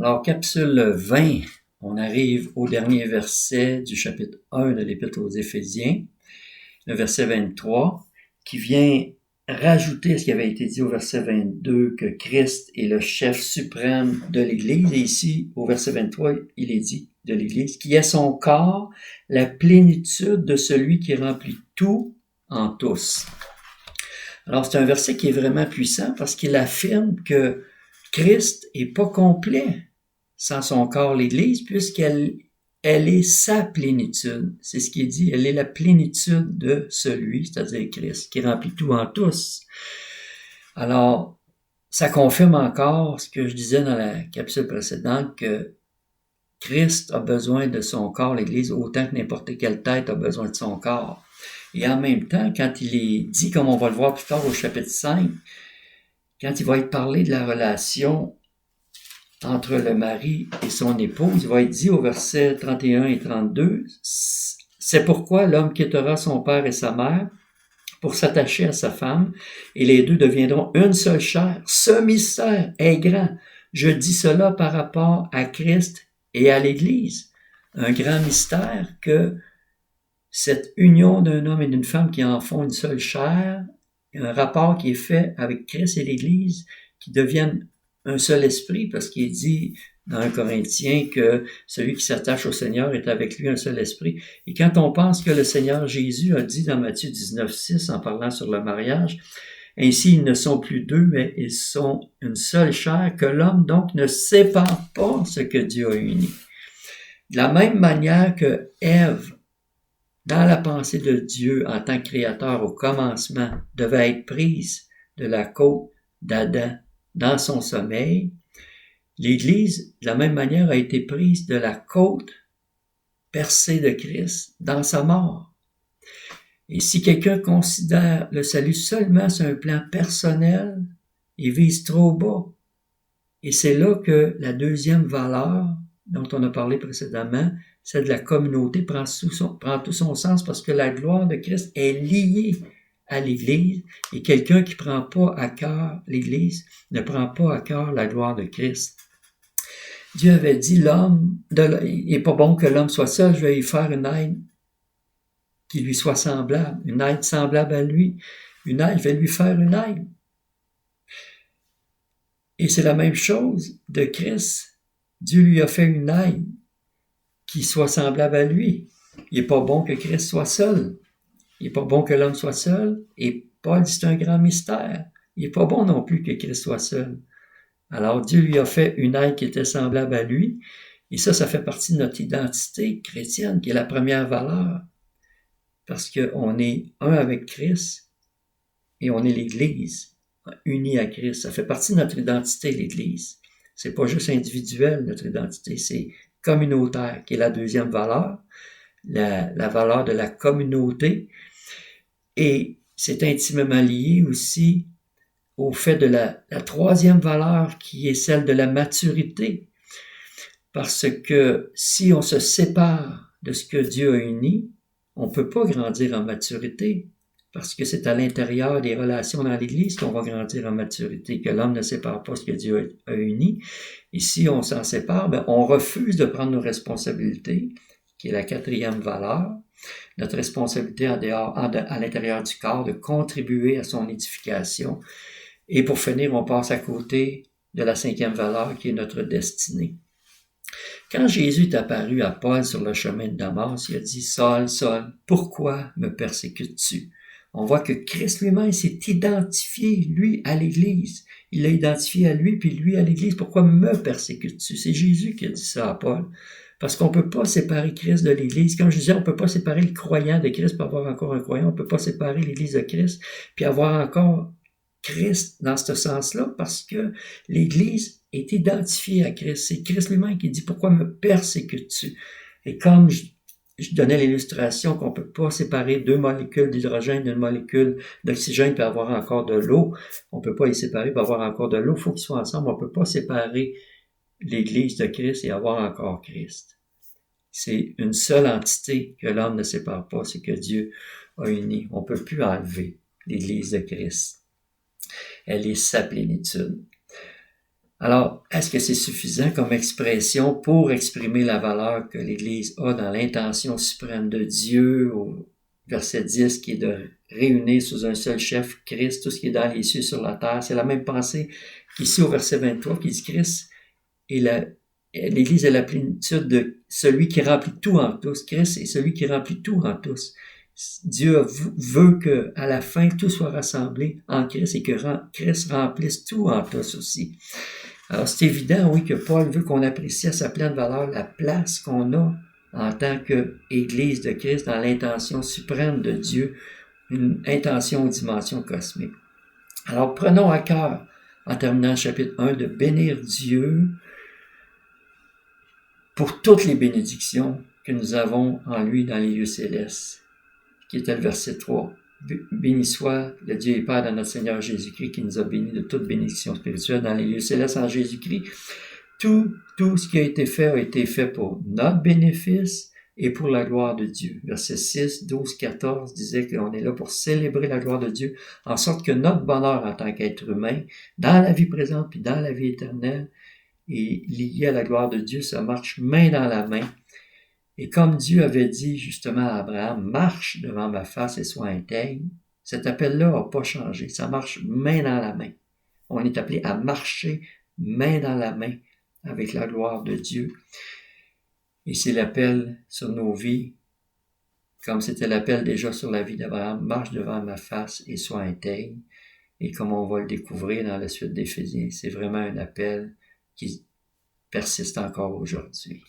Alors, capsule 20, on arrive au dernier verset du chapitre 1 de l'Épître aux Éphésiens, le verset 23, qui vient rajouter ce qui avait été dit au verset 22, que Christ est le chef suprême de l'Église. Et ici, au verset 23, il est dit de l'Église, qui est son corps, la plénitude de celui qui remplit tout en tous. Alors, c'est un verset qui est vraiment puissant parce qu'il affirme que Christ est pas complet sans son corps, l'Église, puisqu'elle est sa plénitude. C'est ce qui est dit, elle est la plénitude de celui, c'est-à-dire Christ, qui remplit tout en tous. Alors, ça confirme encore ce que je disais dans la capsule précédente, que Christ a besoin de son corps, l'Église, autant que n'importe quelle tête a besoin de son corps. Et en même temps, quand il est dit, comme on va le voir plus tard au chapitre 5, quand il va être parlé de la relation entre le mari et son épouse, il va être dit au verset 31 et 32, « C'est pourquoi l'homme quittera son père et sa mère pour s'attacher à sa femme, et les deux deviendront une seule chair. Ce mystère est grand. Je dis cela par rapport à Christ et à l'Église. » Un grand mystère que cette union d'un homme et d'une femme qui en font une seule chair, un rapport qui est fait avec Christ et l'Église, qui deviennent un seul esprit, parce qu'il est dit dans 1 Corinthiens que celui qui s'attache au Seigneur est avec lui un seul esprit. Et quand on pense que le Seigneur Jésus a dit dans Matthieu 19,6, en parlant sur le mariage, « Ainsi, ils ne sont plus deux, mais ils sont une seule chair, que l'homme donc ne sépare pas ce que Dieu a uni. » De la même manière que Ève, dans la pensée de Dieu en tant que créateur au commencement, devait être prise de la côte d'Adam dans son sommeil, l'Église, de la même manière, a été prise de la côte percée de Christ dans sa mort. Et si quelqu'un considère le salut seulement sur un plan personnel, il vise trop bas. Et c'est là que la deuxième valeur dont on a parlé précédemment, celle de la communauté, prend tout son sens, parce que la gloire de Christ est liée à l'Église, et quelqu'un qui prend pas à cœur l'Église ne prend pas à cœur la gloire de Christ. Dieu avait dit, il n'est pas bon que l'homme soit seul, je vais lui faire une aide qui lui soit semblable, une aide semblable à lui, je vais lui faire une aide. Et c'est la même chose de Christ. Dieu lui a fait une aide qui soit semblable à lui. Il n'est pas bon que Christ soit seul. Il n'est pas bon que l'homme soit seul. Et Paul dit, c'est un grand mystère. Il n'est pas bon non plus que Christ soit seul. Alors Dieu lui a fait une aide qui était semblable à lui. Et ça fait partie de notre identité chrétienne, qui est la première valeur. Parce qu'on est un avec Christ et on est l'Église, unis à Christ. Ça fait partie de notre identité, l'Église. C'est pas juste individuel, notre identité, c'est communautaire, qui est la deuxième valeur, la valeur de la communauté. Et c'est intimement lié aussi au fait de la troisième valeur, qui est celle de la maturité. Parce que si on se sépare de ce que Dieu a uni, on ne peut pas grandir en maturité. Parce que c'est à l'intérieur des relations dans l'Église qu'on va grandir en maturité, que l'homme ne sépare pas ce que Dieu a uni. Et si on s'en sépare, on refuse de prendre nos responsabilités, qui est la quatrième valeur. Notre responsabilité à l'intérieur du corps, de contribuer à son édification. Et pour finir, on passe à côté de la cinquième valeur, qui est notre destinée. Quand Jésus est apparu à Paul sur le chemin de Damas, il a dit « Saul, Saul, pourquoi me persécutes-tu » On voit que Christ lui-même s'est identifié, lui, à l'Église. Il l'a identifié à lui, puis lui à l'Église. Pourquoi me persécutes-tu? C'est Jésus qui a dit ça à Paul. Parce qu'on ne peut pas séparer Christ de l'Église. Comme je disais, on ne peut pas séparer le croyant de Christ pour avoir encore un croyant. On ne peut pas séparer l'Église de Christ puis avoir encore Christ dans ce sens-là, parce que l'Église est identifiée à Christ. C'est Christ lui-même qui dit « Pourquoi me persécutes-tu » Et comme je donnais l'illustration qu'on ne peut pas séparer deux molécules d'hydrogène d'une molécule d'oxygène pour avoir encore de l'eau, on ne peut pas les séparer pour avoir encore de l'eau. Il faut qu'ils soient ensemble. On ne peut pas séparer l'Église de Christ et avoir encore Christ. C'est une seule entité que l'homme ne sépare pas, c'est que Dieu a uni. On ne peut plus enlever l'Église de Christ. Elle est sa plénitude. Alors, est-ce que c'est suffisant comme expression pour exprimer la valeur que l'Église a dans l'intention suprême de Dieu, au verset 10, qui est de réunir sous un seul chef Christ, tout ce qui est dans les cieux sur la terre? C'est la même pensée qu'ici au verset 23, qui dit Christ et l'Église est la plénitude de celui qui remplit tout en tous. Christ est celui qui remplit tout en tous. Dieu veut que à la fin tout soit rassemblé en Christ et que Christ remplisse tout en tous aussi. Alors c'est évident, oui, que Paul veut qu'on apprécie à sa pleine valeur la place qu'on a en tant qu'Église de Christ dans l'intention suprême de Dieu, une intention aux dimensions cosmiques. Alors prenons à cœur, en terminant le chapitre 1, de bénir Dieu pour toutes les bénédictions que nous avons en lui dans les lieux célestes, qui était le verset 3. Béni soit le Dieu et Père de notre Seigneur Jésus-Christ qui nous a bénis de toute bénédiction spirituelle dans les lieux célestes en Jésus-Christ. Tout ce qui a été fait pour notre bénéfice et pour la gloire de Dieu. Versets 6, 12, 14 disait qu'on est là pour célébrer la gloire de Dieu, en sorte que notre bonheur en tant qu'être humain, dans la vie présente puis dans la vie éternelle, est lié à la gloire de Dieu, ça marche main dans la main. Et comme Dieu avait dit justement à Abraham, marche devant ma face et sois intègre, cet appel-là n'a pas changé. Ça marche main dans la main. On est appelé à marcher main dans la main avec la gloire de Dieu. Et c'est l'appel sur nos vies, comme c'était l'appel déjà sur la vie d'Abraham, marche devant ma face et sois intègre. Et comme on va le découvrir dans la suite d'Éphésiens, c'est vraiment un appel qui persiste encore aujourd'hui.